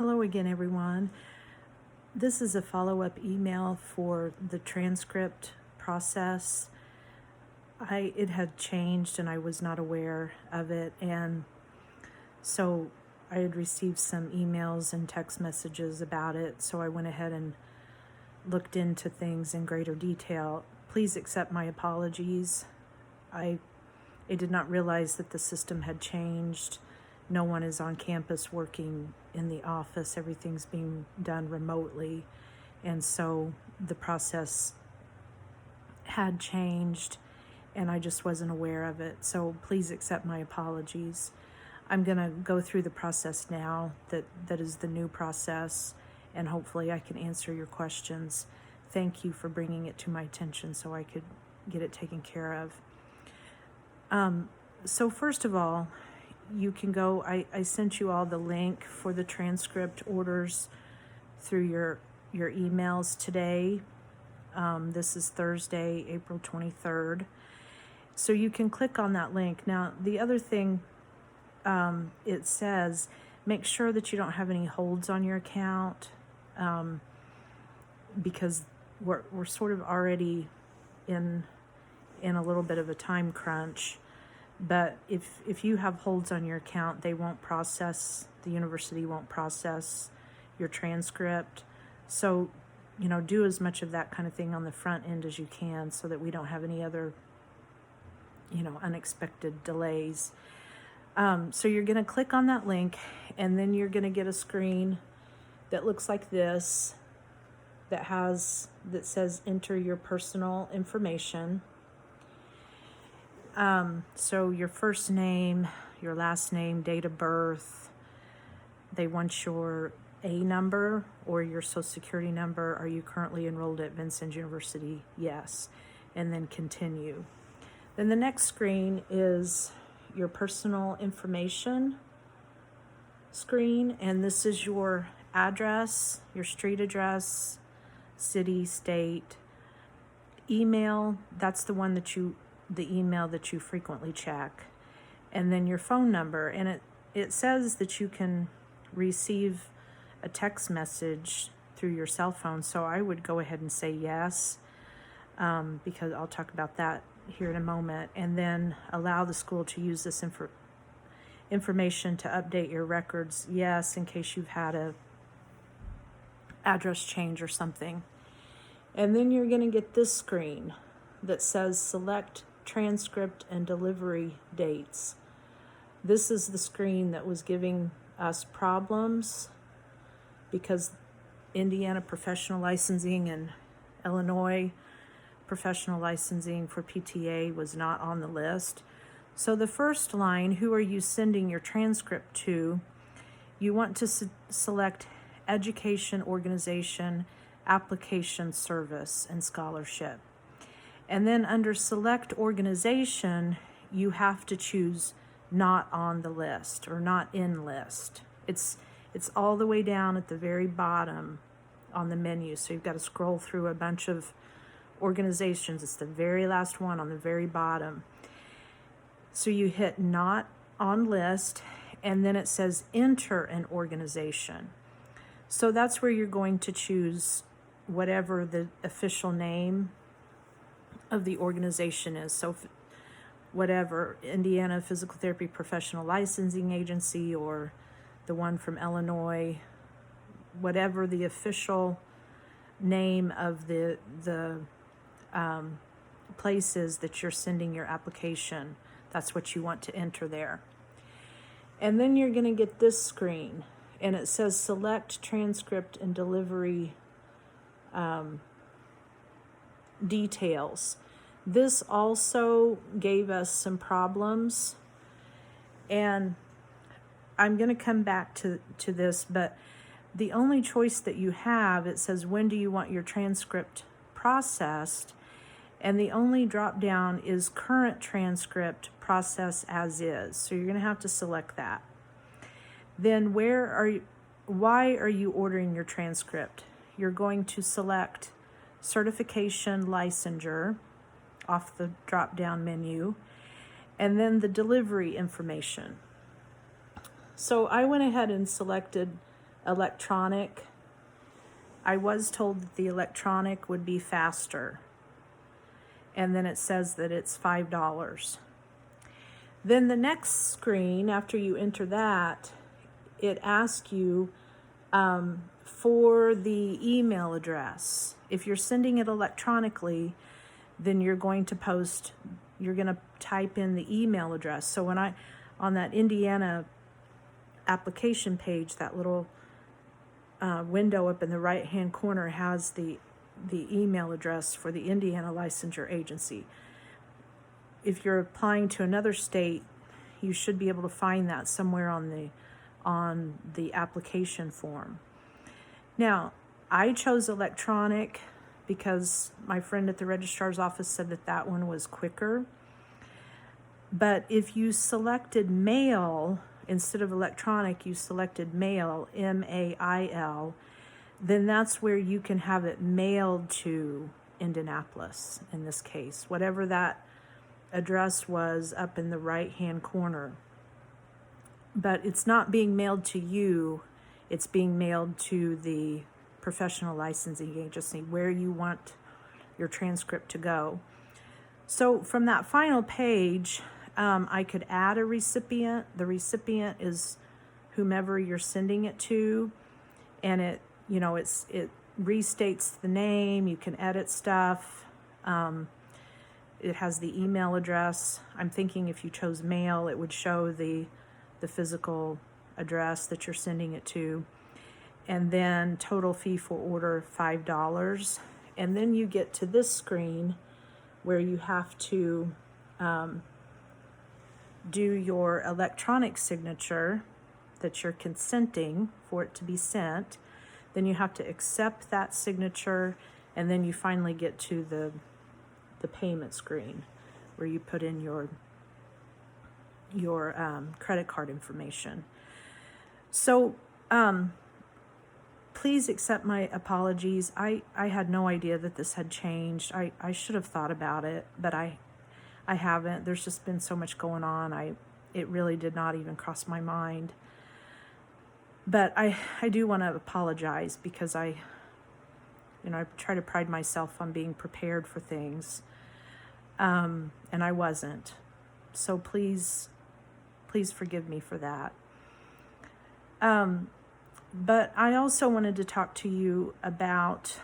Hello again, everyone. This is a follow-up email for the transcript process. It had changed and I was not aware of it, and so I had received some emails and text messages about it, so I went ahead and looked into things in greater detail. Please accept my apologies. I did not realize that the system had changed. No one is on campus working in the office. Everything's being done remotely. And so the process had changed and I just wasn't aware of it. So please accept my apologies. I'm going to go through the process now that is the new process, and hopefully I can answer your questions. Thank you for bringing it to my attention so I could get it taken care of. So first of all, you can go, I sent you all the link for the transcript orders through your emails today. This is Thursday, April 23rd. So you can click on that link. Now, the other thing, it says, make sure that you don't have any holds on your account, because we're sort of already in a little bit of a time crunch. But if you have holds on your account, the university won't process your transcript. So, do as much of that kind of thing on the front end as you can so that we don't have any other, unexpected delays. So you're going to click on that link, and then you're going to get a screen that looks like this, that says enter your personal information. So your first name, your last name, date of birth. They want your A number or your social security number. Are you currently enrolled at Vincennes University? Yes. And then continue. Then the next screen is your personal information screen. And this is your address, your street address, city, state, email. That's the email that you frequently check, and then your phone number. And it says that you can receive a text message through your cell phone, so I would go ahead and say yes, because I'll talk about that here in a moment. And then allow the school to use this information to update your records, yes, in case you've had a address change or something. And then you're going to get this screen that says select transcript and delivery dates. This is the screen that was giving us problems because Indiana professional licensing and Illinois professional licensing for PTA was not on the list. So the first line, who are you sending your transcript to? You want to select education, organization, application, service, and scholarship. And then under select organization, you have to choose not on the list or not in list. It's all the way down at the very bottom on the menu. So you've got to scroll through a bunch of organizations. It's the very last one on the very bottom. So you hit not on list, and then it says enter an organization. So that's where you're going to choose whatever the official name of the organization is. So whatever, Indiana Physical Therapy Professional Licensing Agency, or the one from Illinois, whatever the official name of the place is that you're sending your application, that's what you want to enter there. And then you're going to get this screen, and it says select transcript and delivery details. This also gave us some problems, and I'm going to come back to this, but the only choice that you have, it says when do you want your transcript processed, and the only drop down is current transcript process as is. So you're going to have to select that. Then why are you ordering your transcript? You're going to select certification licensure off the drop-down menu, and then the delivery information. So I went ahead and selected electronic. I was told that the electronic would be faster. And then it says that it's $5. Then the next screen, after you enter that, it asks you for the email address. If you're sending it electronically, then you're going to type in the email address. So when on that Indiana application page, that little window up in the right-hand corner has the email address for the Indiana Licensure Agency. If you're applying to another state, you should be able to find that somewhere on the application form. Now, I chose electronic because my friend at the registrar's office said that one was quicker. But if you selected mail instead of electronic, you selected mail, M-A-I-L, then that's where you can have it mailed to Indianapolis, in this case, whatever that address was up in the right-hand corner. But it's not being mailed to you, it's being mailed to the professional licensing agency where you want your transcript to go. So from that final page, I could add a recipient. The recipient is whomever you're sending it to, and it restates the name. You can edit stuff. It has the email address. I'm thinking if you chose mail, it would show the physical address that you're sending it to. And then total fee for order, $5. And then you get to this screen where you have to do your electronic signature that you're consenting for it to be sent. Then you have to accept that signature, and then you finally get to the payment screen where you put in your credit card information. So please accept my apologies. I had no idea that this had changed. I should have thought about it, but I haven't. There's just been so much going on. It really did not even cross my mind. But I do want to apologize because I try to pride myself on being prepared for things. And I wasn't. So please forgive me for that. But I also wanted to talk to you about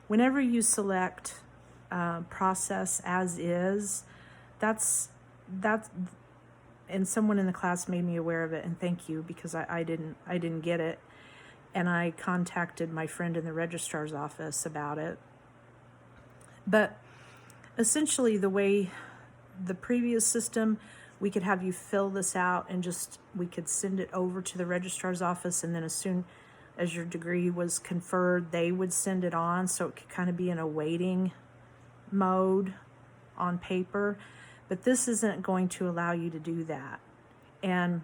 whenever you select process as is, that's and someone in the class made me aware of it, and thank you, because I didn't get it, and I contacted my friend in the registrar's office about it. But essentially, the way the previous system, we could have you fill this out and we could send it over to the registrar's office, and then as soon as your degree was conferred, they would send it on, so it could kind of be in a waiting mode on paper. But this isn't going to allow you to do that. And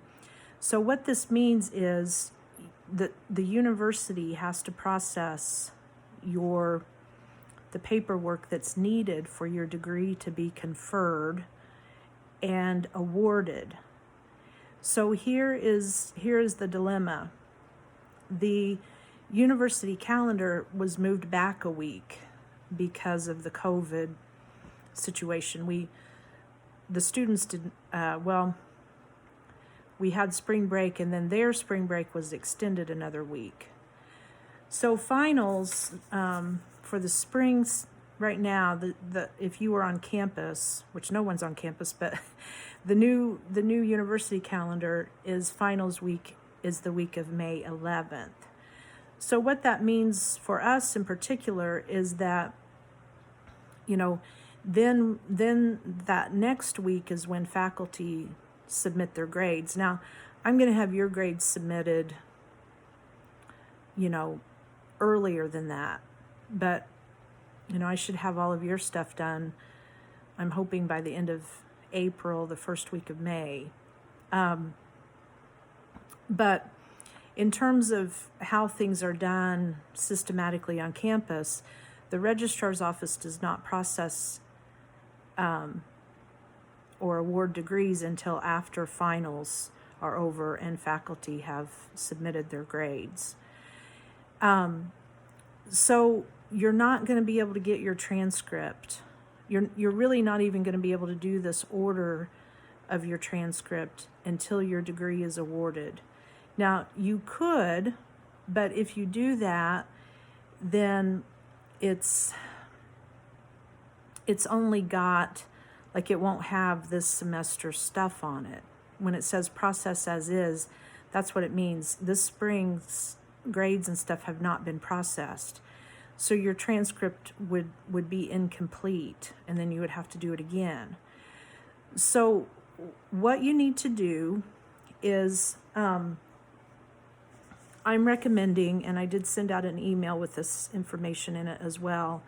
so what this means is that the university has to process the paperwork that's needed for your degree to be conferred and awarded. So here is the dilemma. The university calendar was moved back a week because of the COVID situation. The students didn't, we had spring break, and then their spring break was extended another week. So finals for the springs right now, if you were on campus, which no one's on campus, but the new university calendar is finals week is the week of May 11th. So what that means for us in particular is that, then that next week is when faculty submit their grades. Now, I'm going to have your grades submitted, earlier than that. But, I should have all of your stuff done, I'm hoping by the end of April, the first week of May. But in terms of how things are done systematically on campus, the registrar's office does not process or award degrees until after finals are over and faculty have submitted their grades. So you're not going to be able to get your transcript. You're really not even going to be able to do this order of your transcript until your degree is awarded. Now, you could, but if you do that, then it's only got, like, it won't have this semester stuff on it. When it says process as is, that's what it means. This spring's grades and stuff have not been processed. So your transcript would be incomplete, and then you would have to do it again. So what you need to do is, I'm recommending, and I did send out an email with this information in it as well,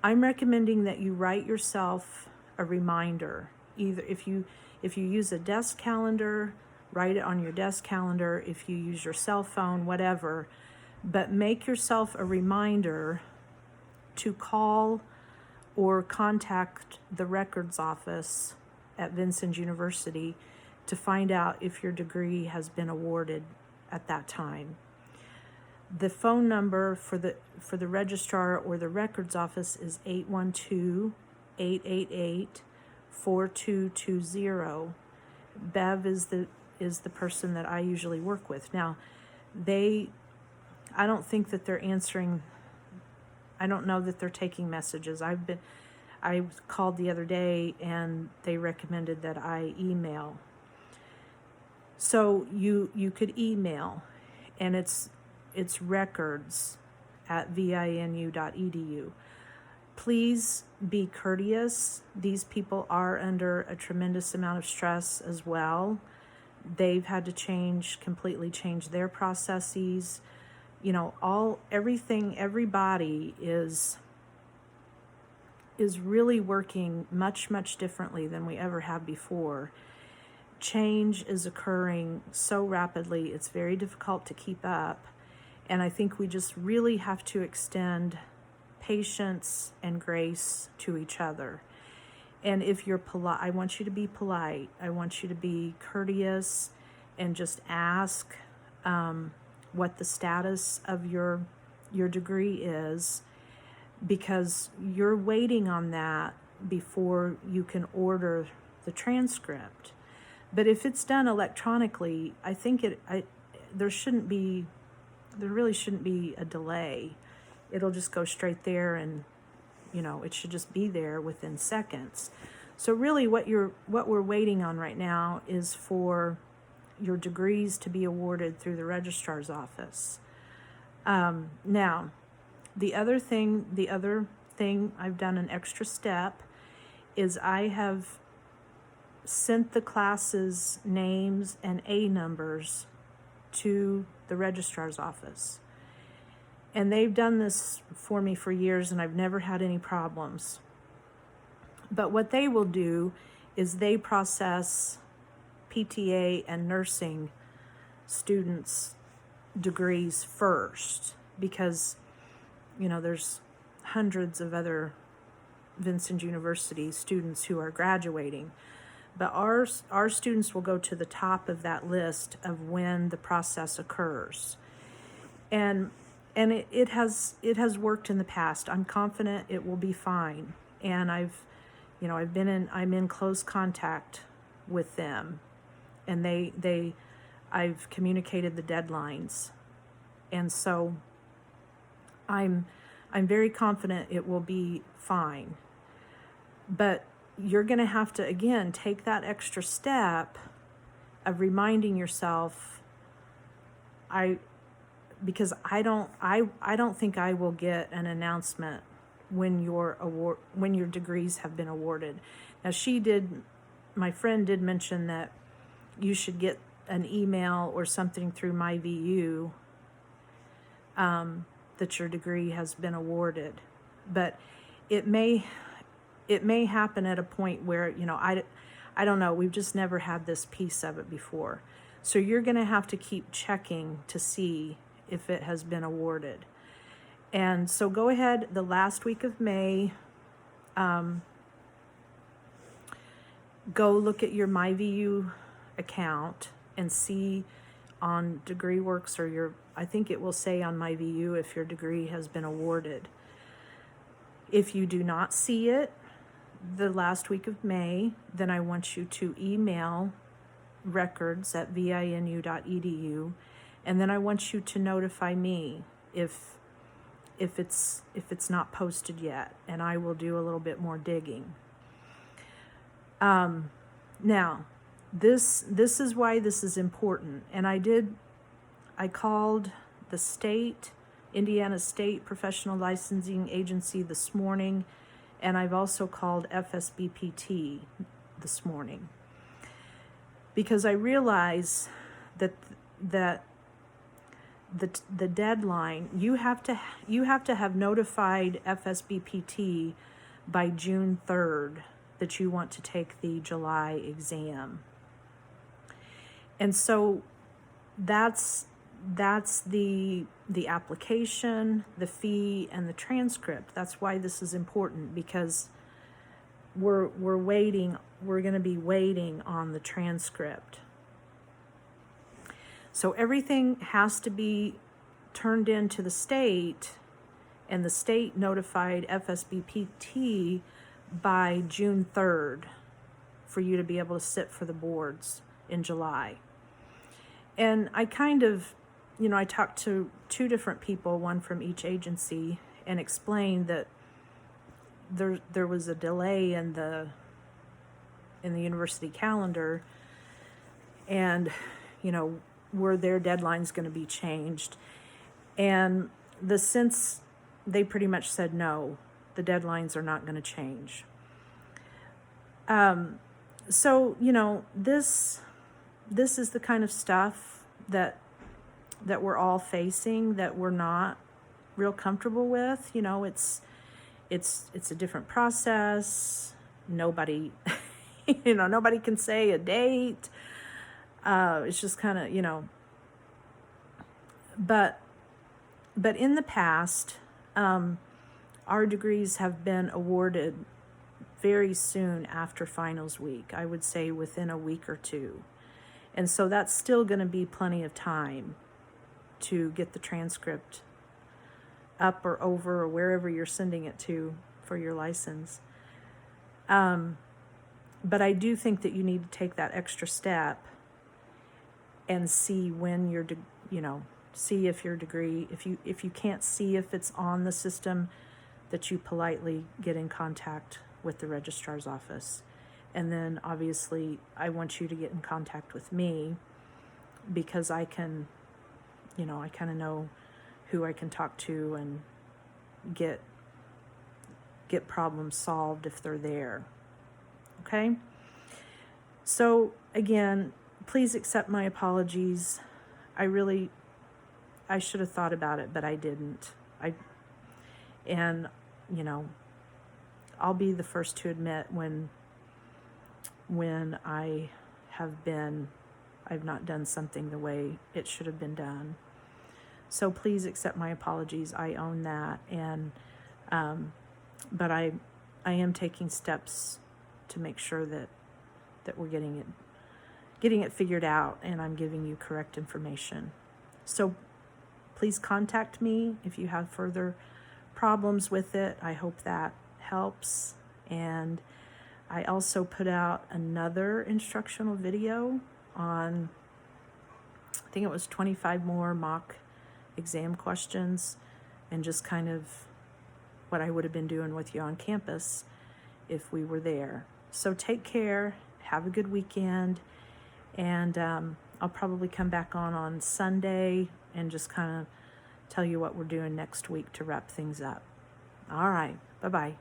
I'm recommending that you write yourself a reminder. Either if you use a desk calendar, write it on your desk calendar. If you use your cell phone, whatever, but make yourself a reminder to call or contact the records office at Vincennes University to find out if your degree has been awarded at that time. The phone number for the registrar or the records office is 812-888-4220. Bev is the person that I usually work with. Now, I don't think that they're answering. I don't know that they're taking messages. I called the other day and they recommended that I email. So you could email, and it's records@vinu.edu. Please be courteous. These people are under a tremendous amount of stress as well. They've had to completely change their processes. You know, everybody is really working much, much differently than we ever have before. Change is occurring so rapidly, it's very difficult to keep up. And I think we just really have to extend patience and grace to each other. And if you're polite, I want you to be polite. I want you to be courteous and just ask what the status of your degree is, because you're waiting on that before you can order the transcript. But if it's done electronically, I think there really shouldn't be a delay. It'll just go straight there, and it should just be there within seconds. So really what we're waiting on right now is for your degrees to be awarded through the registrar's office. Now, the other thing I've done an extra step is I have sent the classes' names and A numbers to the registrar's office. And they've done this for me for years, and I've never had any problems. But what they will do is they process PTA and nursing students' degrees first, because there's hundreds of other Vincennes University students who are graduating. But our students will go to the top of that list of when the process occurs. And it has worked in the past. I'm confident it will be fine. And I'm in close contact with them, and I've communicated the deadlines. And so I'm very confident it will be fine. But you're going to have to, again, take that extra step of reminding yourself, because I don't think I will get an announcement when your degrees have been awarded. Now, my friend did mention that you should get an email or something through MyVU that your degree has been awarded. But it may happen at a point where, I don't know, we've just never had this piece of it before. So you're going to have to keep checking to see if it has been awarded. And so go ahead, the last week of May, go look at your MyVU account and see on DegreeWorks or I think it will say on MyVU if your degree has been awarded. If you do not see it the last week of May, then I want you to email records@vinu.edu, and then I want you to notify me if it's not posted yet, and I will do a little bit more digging. Now, this is why this is important, and I called the Indiana State Professional Licensing Agency this morning, and I've also called FSBPT this morning, because I realize that the deadline, you have to have notified FSBPT by June 3rd that you want to take the July exam. And so that's the application, the fee, and the transcript. That's why this is important, because we're going to be waiting on the transcript. So everything has to be turned in to the state, and the state notified FSBPT by June 3rd for you to be able to sit for the boards in July. And I kind of, I talked to 2 different people, one from each agency, and explained that there was a delay in the university calendar, and were their deadlines going to be changed. And since they pretty much said no, the deadlines are not going to change. So this is the kind of stuff that we're all facing, that we're not real comfortable with. It's a different process. Nobody nobody can say a date. It's just kind of, but in the past, our degrees have been awarded very soon after finals week. I would say within a week or 2. And so that's still going to be plenty of time to get the transcript up or over or wherever you're sending it to for your license. But I do think that you need to take that extra step and see when see if your degree, if you can't see if it's on the system, that you politely get in contact with the registrar's office. And then obviously I want you to get in contact with me, because I can, I kind of know who I can talk to and get problems solved if they're there. Okay? So again, please accept my apologies. I should have thought about it, but I didn't. I'll be the first to admit when I've not done something the way it should have been done. So please accept my apologies. I own that, and but I am taking steps to make sure that we're getting it figured out, and I'm giving you correct information. So please contact me if you have further problems with it. I hope that helps. And I also put out another instructional video on, I think it was 25 more mock exam questions, and just kind of what I would have been doing with you on campus if we were there. So take care, have a good weekend, and I'll probably come back on Sunday and just kind of tell you what we're doing next week to wrap things up. All right, bye-bye.